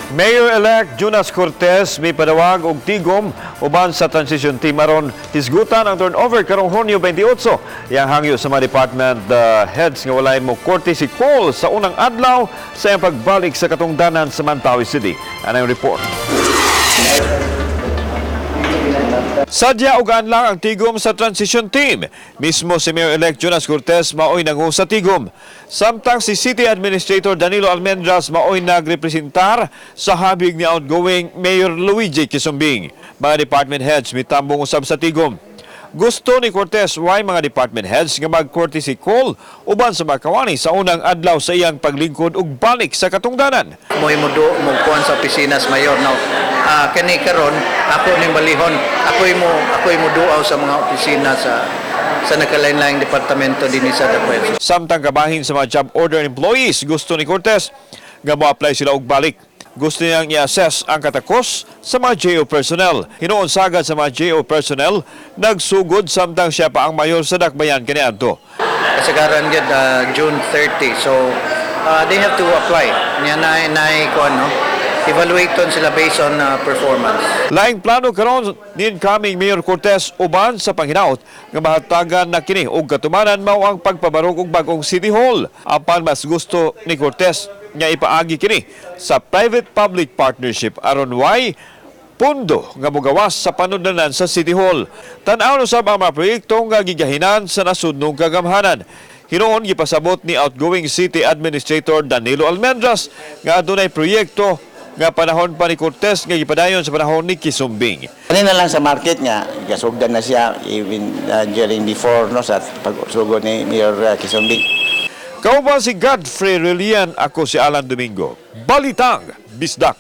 Mayor-Elect Jonas Cortes may padawag og tigom uban sa transition team aron hisgutan ang turnover karong Hunyo 28. Yang hangyo sa mga department heads nga walay mo courtesy call sa unang adlaw sa iyang pagbalik sa katungdanan sa Mandaue City. Ano yung report? Sadya ugaan lang ang tigom sa transition team. Mismo si Mayor-Elect Jonas Cortes maoy nangu sa tigom. Samtang si City Administrator Danilo Almendras maoy nagrepresentar sa habig ni outgoing Mayor Luigi Quisumbing. Mga department heads mitambong usab sa tigom. Gusto ni Cortes why mga department heads nga mag-courtesy call uban sa makawani sa unang adlaw sa iyang paglingkod ug balik sa katungdanan. Mo'y mukuan sa opisina sa mayor now. Kani karon ako ning balihon. Ako'y muduaw sa mga opisina sa nakalain-laing departamento dinhi sa Departamento. Samtang kabahin sa mga job order employees, gusto ni Cortes nga mo-apply sila og balik. Gusto niyang i-assess ang katakos sa mga JO personnel. Hinuon sagad sa mga JO personnel, nagsugod samtang siya pa ang mayor sa Dakbayan kaniadto. Kasagaran gid June 30. So they have to apply. Nya naay ko ano. Evaluate sila based on performance. Laing plano karon ni incoming Mayor Cortes uban sa panghinaot nga mahatagan na kini og katumanan mao ang pagpabarog og bagong City Hall. Apan mas gusto ni Cortes nga ipaagi kini sa private-public partnership aron why pundo nga mogawas sa panudlanan sa City Hall. Tan-aw usab ang mga proyekto nga gigahinan sa nasudnong kagamhanan. Hinuon gipasabot ni outgoing City Administrator Danilo Almendras nga adunay proyekto nga panahon pa ni Cortes nga gipadayon sa panahon ni Quisumbing. Kanina lang sa market nga, gasugdan na siya even during before no sa pagsugod ni Mayor Quisumbing. Kauban si Godfrey Relian, ako si Alan Domingo. Balitang, Bisdak.